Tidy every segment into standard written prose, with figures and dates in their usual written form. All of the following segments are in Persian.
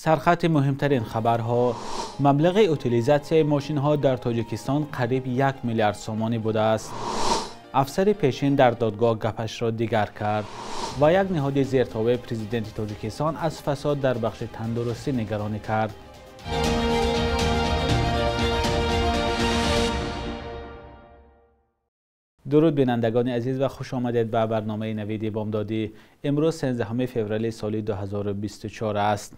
سرخط مهمترین خبرها: مبلغ اوتیلیزاسیون ماشین ها در تاجیکستان قریب 1 میلیارد سومانی بوده است. افسر پیشین در دادگاه گپش را دیگر کرد و یک نهاد زیرتابع پرزیدنت تاجیکستان از فساد در بخش تندرستی نگرانی کرد. درود بینندگان عزیز و خوش آمدید به برنامه نوید بامدادی. امروز 13 فوریه سال 2024 است.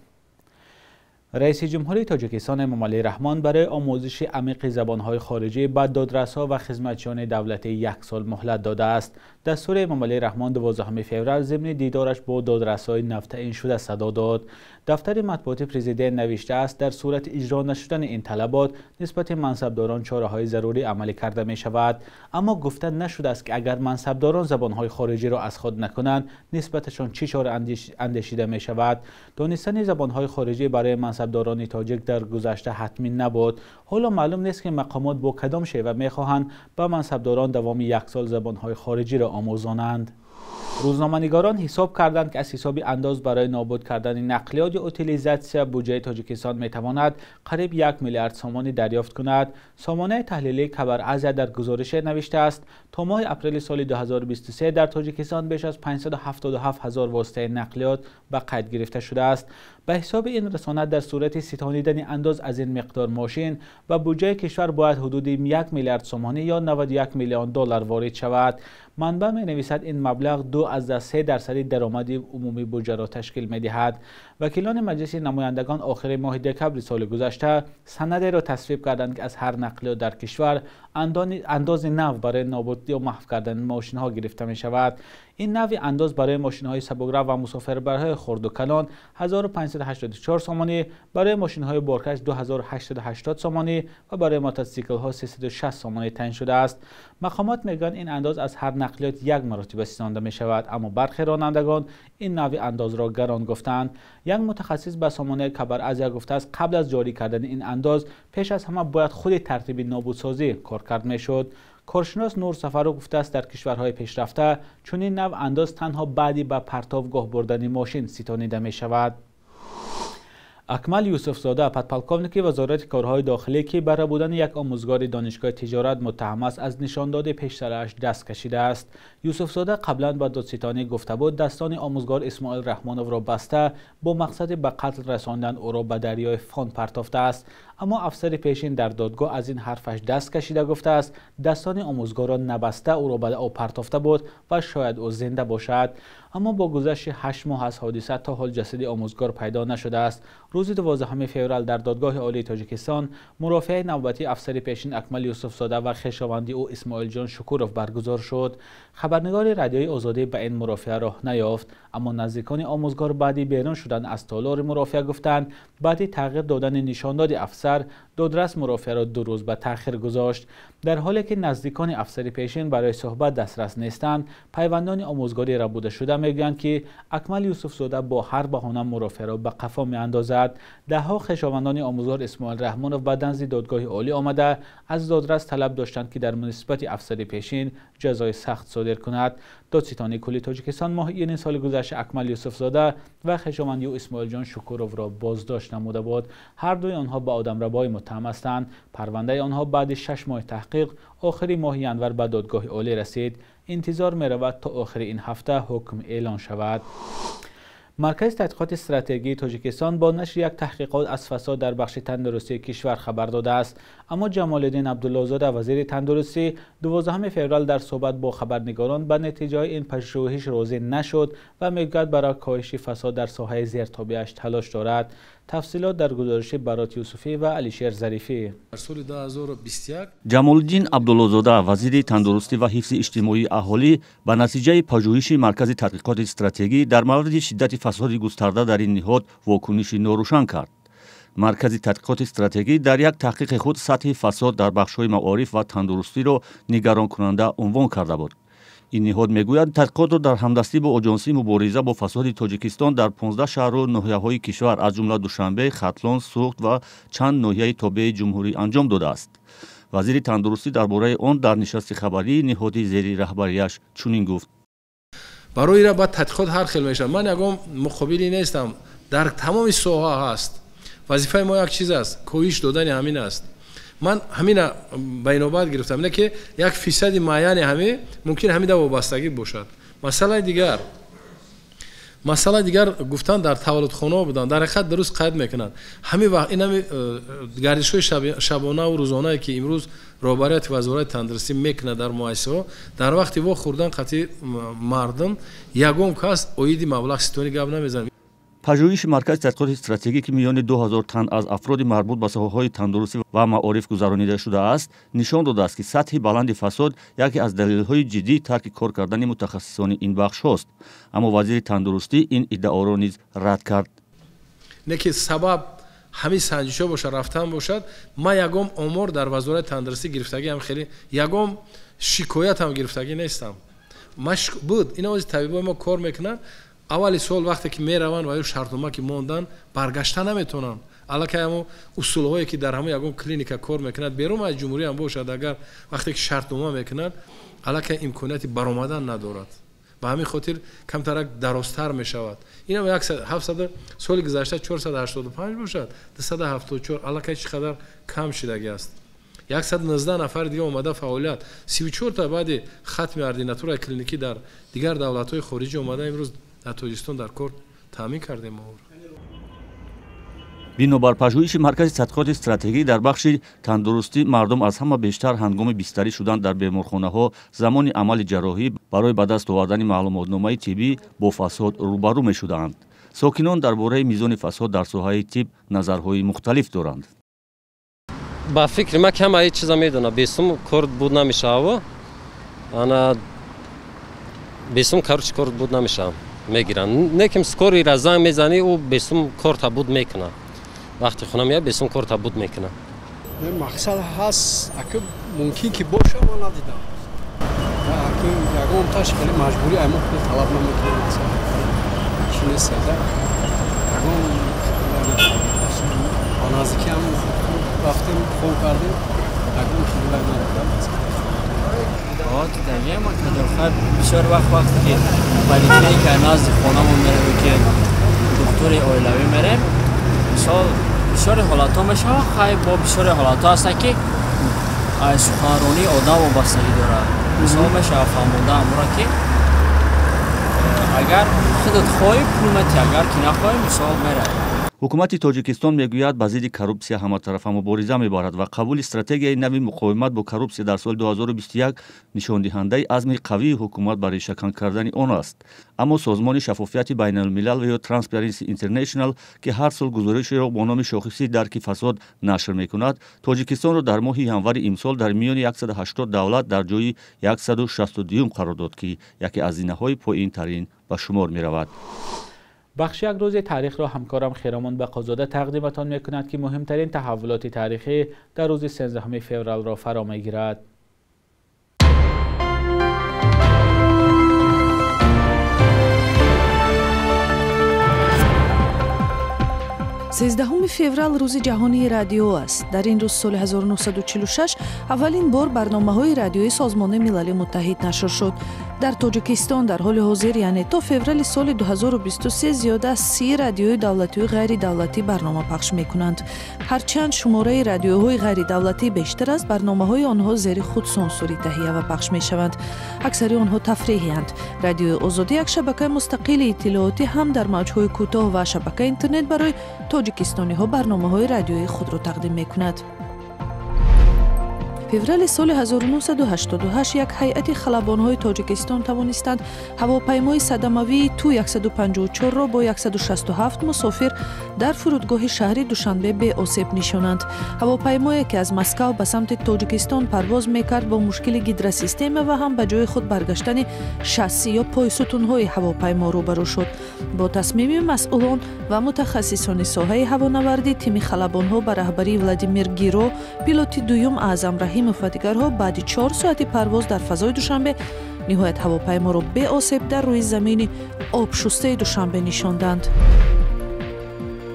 رئیس جمهوری تاجیکستان امامعلی رحمان برای آموزش عمیق زبانهای خارجی به دادرس‌ها و خدمتچیان دولتی 1 سال مهلت داده است. دستور امامعلی رحمان 12 فوریه ضمن دیدارش با دادرس‌های نفتعین شده صدا داد. دفتر مطبوعات پرزیدنت نوشته است در صورت اجرا نشدن این طلبات نسبت منصبداران چاره‌های ضروری عملی کرده می شود، اما گفته نشده است که اگر منصبداران زبانهای خارجی را از خود نکنند نسبتشان چه چاره اندیشیده می شود. دانستن زبانهای خارجی برای منصبداران تاجیک در گذشته حتمی نبود. حالا معلوم نیست که مقامات با کدام شیوه می خواهند به منصبداران دوام 1 سال زبانهای خارجی را آموزانند. روزنامه‌نگاران حساب کردند که از حساب انداز برای نابود کردن نقلیات یا اوتیلیزاسیون بودجه تاجیکستان میتواند قریب 1 میلیارد سومانی دریافت کند. سامانه تحلیلی خبر ازیا در گزارش نوشته است تا ماه اپریل سال 2023 در تاجیکستان بیش از 577,000 واسطه نقلیات به قید گرفته شده است. به حساب این رسانه در صورت ستانیدن انداز از این مقدار ماشین و بودجه کشور باید حدود 1 میلیارد سومانی یا 91 میلیون دلار وارد شود. منبع می نویسد این مبلغ 2.3% درآمد عمومی بودجه را تشکیل می دهد. وکیلان مجلس نمایندگان آخر ماه دکبر سال گذشته سندی را تصویب کردند که از هر نقلیات در کشور انداز نو برای نابود یا محو کردن ماشین ها گرفته می شود. این نوع انداز برای ماشین های سبک‌رو و مسافربرهای خرد و کلان 1584 سومانی، برای ماشین های بارکش 2880 سومانی و برای موتورسیکل ها 360 سومانی تعیین شده است. مقامات میگن این انداز از هر نقلیات 1 مرتبه ستانده می شود، اما برخی رانندگان این نوع انداز را گران گفتند. یک متخصص به سامانه خبر ازیا گفته است قبل از جاری کردن این انداز پیش از همه باید خود ترتیب نابودسازی کار کرد میشد. کارشناس نور سفرو گفته است در کشورهای پیشرفته چون این نوع انداز تنها بعدی به پرتابگاه بردن ماشین ستانیده می شود. اکمل یوسفزاده پدپلکاونیک وزارت کارهای داخلی که برای بودن یک آموزگار دانشگاه تجارت متهم است از نشانداد پیشترش دست کشیده است. یوسفزاده قبلا به دادستانی گفته بود دستان آموزگار اسماعیل رحمانوف را بسته با مقصد به قتل رساندن او را به دریای فان پرتافته است، اما افسر پیشین در دادگاه از این حرفش دست کشیده گفته است دستان آموزگار را نبسته او را به آب پرتافته بود و شاید او زنده باشد. اما با گذشت 8 ماه از حادثه تا حال جسد آموزگار پیدا نشده است. روز 12 فوریه در دادگاه عالی تاجیکستان مرافعه نوبتی افسر پیشین اکمل یوسفزاده و خویشاوند او اسماعیل جان شکوروف برگزار شد. خبرنگار رادیوی آزادی به این مرافعه راه نیافت، اما نزدیکان آموزگار بعدی بیرون شدن از تالار مرافعه گفتند بعد تغییر دادن نشانداد افسر دادرس مرافعه را 2 روز به تأخیر گذاشت. در حالی که نزدیکان افسر پیشین برای صحبت دسترس نیستند، پیوندان آموزگاری ربوده شده میگویند که اکمل یوسفزاده با هر بهانه مرافعه را به قفا میاندازد. دهها خویشاوندان آموزگار اسماعیل رحمانوف به نزد دادگاه عالی آمده از دادرس طلب داشتند که در مناسبت افسر پیشین جزای سخت صادر کند. دادستانی کلی تاجیکستان ماه ایون سال گذشته اکمل یوسفزاده و خویشاوند او اسماعیل جان شکوروف را بازداشت نموده بود. هر دوی آنها به آدمربایی متهم هستند. پرونده آنها بعد 6 ماه تحقیق آخر ماه ینور به دادگاه عالی رسید. انتظار می رود تا آخر این هفته حکم اعلان شود. مرکز تحقیقات استراتژی تاجیکستان با نشر یک تحقیقات از فساد در بخش تندرستی کشور خبر داده است، اما جمال الدین عبدالله‌زاده وزیر تندرستی 12 فوریه در صحبت با خبرنگاران به نتیجه این پژوهش راضی نشد و میگوید برای کاهش فساد در ساحه زیرتابعش تلاش دارد. تفصیلات در گزارش برات یوسفی و علیشیر ظریفی. جمال الدین عبدالله‌زاده وزیر تندرستی و حفظ اجتماعی اهالی به نتیجه پژوهش مرکز تحقیقات استراتژی در مورد شدت فساد گسترده در این نهاد واکنش ناروشن کرد. مرکز تحقیقات استراتژی در یک تحقیق خود سطح فساد در بخش‌های معارف و تندرستی را نگران کننده عنوان کرده بود. این نهاد میگوید تحقیقات را در همدستی با آژانسی مبارزه با فساد تاجیکستان در 15 شهر و ناحیه‌های کشور از جمله دوشنبه، ختلان، سوخت و چند ناحیه تابع جمهوری انجام داده است. وزیر تندرستی درباره آن در نشست خبری نهاد زیر رهبریش چنین گفت: برای را بعد تحقیقات هر خیلی میشه. من یگام مقابلی نیستم дар тамоми соҳа ҳаст. вазифаи мо як чиз аст, коҳиш додани ҳамин аст. ман ҳамина ба инобат гирифтам, не ки як фисади муайяни ҳамин мумкин ҳамида вобастагӣ бошад. масъалаи дигар гуфтан дар таваллудхонаҳо будан, дар ҳақиқат дуруст қайд мекунанд. ҳамин вақт ин ҳами гардишҳои шабонаву рӯзонае ки имрӯз роҳбарияти вазорати тандурустӣ мекунад дар муассисаҳо, дар вақти во хӯрдан қатъи мардум ягон кас оиди маблағ ситони гап намезанад. пажӯҳиши маркази тадқиқоти стратегӣ ки миёни 2000 тан аз афроди марбут ба соҳаҳои тандурустӣ ва маориф гузаронида шудааст, нишон додааст, ки сатҳи баланди фасод яке аз далелҳои ҷиддии тарки кор кардани мутахассисони ин бахшҳост. аммо вазири тандурустӣ ин иддаоро низ рад кард. не ки сабаб ҳамин санҷишҳо бошад, рафтан бошад. ман ягон омор дар вазорати тандурустӣ гирифтагиам хеле ягон шикоятам гирифтагӣ нестам. буд ина ози табибои мо кор мекунанд. аввали сол вақте ки мераванд ва ё шартнома ки мондан баргашта наметонанд. аллакай ҳамо усулҳое ки дар ҳамон ягон клиника кор мекунад, берун аз ҷумҳурӣ ҳам бошад, агар вақте ки шартнома мекунад, аллакай имконияти баромадан надорад. ба ҳамин хотир камтарак дарозтар мешавад. ина 700 соли гузашта 485 бошад, 274 аллакай чӣ қадар кам шидагӣ аст. 119 нафари дигар омада фаъолият, 34 та баъди хатми ординатураи клиникӣ дар дигар давлатҳои хориҷӣ омада имрӯз дар тоҷикистон дар кор таъмин кардем. бинобар пажӯҳиши маркази тадқиқоти стратегӣ дар бахши тандурустӣ мардум аз ҳама бештар ҳангоми бистарӣ шудан дар беморхонаҳо замони амали ҷарроҳӣ барои ба даст овардани маълумотномаи тиббӣ бо фасод рӯбарӯ мешудаанд. сокинон дар бораи мизони фасод дар соҳаи тиб назарҳои мухталиф доранд. ба фикри ман кама ҳеҷ чиза медонам, бесум кор буд намешава, ана бесум каручи кор буд намешава мегиранд. неким скори ра занг мезани, ӯ бесум кор табуд мекунад. вақти хона меяд бесум кор табуд мекунад. мақсад ҳаст, аки мумкин ки боша мо надидам. аки ягон таш хеле маҷбурӣ аймон худ талаб наметавонад. чӣ нест да? ягон ба наздикӣ ҳам рафтем хоб кардем, ягон хилак надидам. Мема кадохат бисёр вақте ки поликлиникаи ки назди хонамон меравем ки духтури оилавӣ мерем, мисол бисёри ҳолатҳо мешавад. хай бо бисёри ҳолатҳо ҳастанд ки суханронии одам вобастагӣ дорад. мисол мешавад фаҳмонда амура ки агар худат хоҳӣ пул метӣ, агар ки нахоҳӣ мисол меравӣ. ҳукумати тоҷикистон мегӯяд ба зидди коррупсия ҳаматарафа мубориза мебарад ва қабули стратегияи нави муқовимат бо коррупсия дар соли 2021 нишондиҳандаи азми қавии ҳукумат ба решакан кардани он аст. аммо созмони шаффофияти байналмилал ва ё Transparency International ки ҳар сол гузоришеро бо номи шохиси дарки фасод нашр мекунад, тоҷикистонро дар моҳи январи имсол дар миёни 180 давлат дар ҷои 162 қарор дод, ки яке аз зинаҳои поинтарин ба шумор меравад. بخش یک روز تاریخ را همکارم خیرامان بقازاده تقدیمتان میکند که مهمترین تحولات تاریخی در روز 13 فوریه را فرا میگیرد. 13 феврал рӯзи ҷаҳонии радио аст. Дар ин рӯз соли 1946 аввалин бор барномаҳои радиои Созмони Милали Муттаҳид нашр шуд. Дар Тоҷикистон дар ҳоли ҳозир, яъне то феврали соли 2023 зиёда аз 30 радиои давлатию ғайридавлатӣ барнома пахш мекунанд. ҳарчанд шумораи радиоҳои ғайридавлатӣ бештар аст, барномаҳои онҳо зери худ сонсурӣ таҳия ва пахш мешаванд. аксари онҳо тафриҳиянд. Радиои Озодӣ як шабакаи мустақили иттилоотӣ ҳам дар мавҷҳои кӯтоҳ ва шабакаи интернет барои тоҷикистониҳо барномаҳои радиои худро тақдим мекунад. феврали соли 1988 як ҳайати халабонҳои Тоҷикистон тавонистанд ҳавопаймои садамавии Ту-154-ро бо 167 мусофир дар фурудгоҳи шаҳри Душанбе беосеб нишонанд. ҳавопаймое ки аз Москав ба самти Тоҷикистон парвоз мекард бо мушкили гидросистема ва ҳам ба ҷои худ баргаштани шасси ё пойсутунҳои ҳавопаймо рӯбарӯ шуд. бо тасмими масъулон ва мутахассисони соҳаи ҳавонавардӣ, тими халабонҳо ба раҳбарии Владимир Гиро, пилоти дуюм Аъзам Раҳимов ва дигарҳо баъди 4 соати парвоз дар фазои Душанбе ниҳоят ҳавопайморо беосеб дар рӯи замини обшустаи Душанбе нишонданд.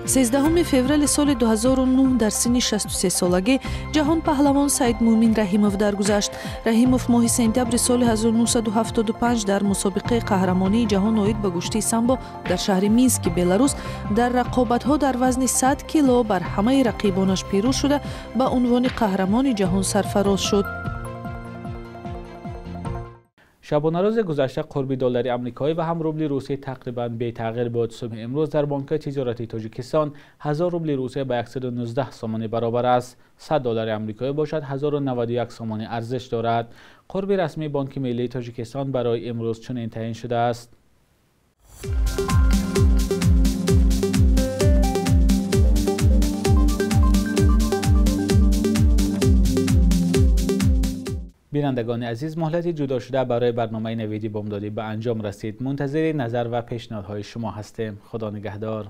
13 فеврали соли 2009 дар синни 63 солагӣ ҷаҳон паҳлавон Саид Муъмин Раҳимов даргузашт. Раҳимов моҳи сентябри соли 1975 дар мусобиқаи қаҳрамонии ҷаҳон оид ба гӯшти самбо дар шаҳри Мински, Беларус, дар рақобатҳо дар вазни 100 кило бар ҳамаи рақибонаш пирӯз шуда ба унвони қаҳрамони ҷаҳон сарфароз шуд. شبانه روز گذشته قرب دلار آمریکایی و هم روبل روسیه تقریبا بی‌تغییر بود. صبح امروز در بانک تجارتی تاجیکستان 1000 روبل روسیه به 119 سومانی برابر است. 100 دلار آمریکایی باشد 1091 سومانی ارزش دارد. قرب رسمی بانک ملی تاجیکستان برای امروز چنین تعیین شده است. بینندگان عزیز، مهلت جدا شده برای برنامه نویدی بامدادی به انجام رسید. منتظر نظر و پیشنهادهای شما هستیم. خدا نگهدار.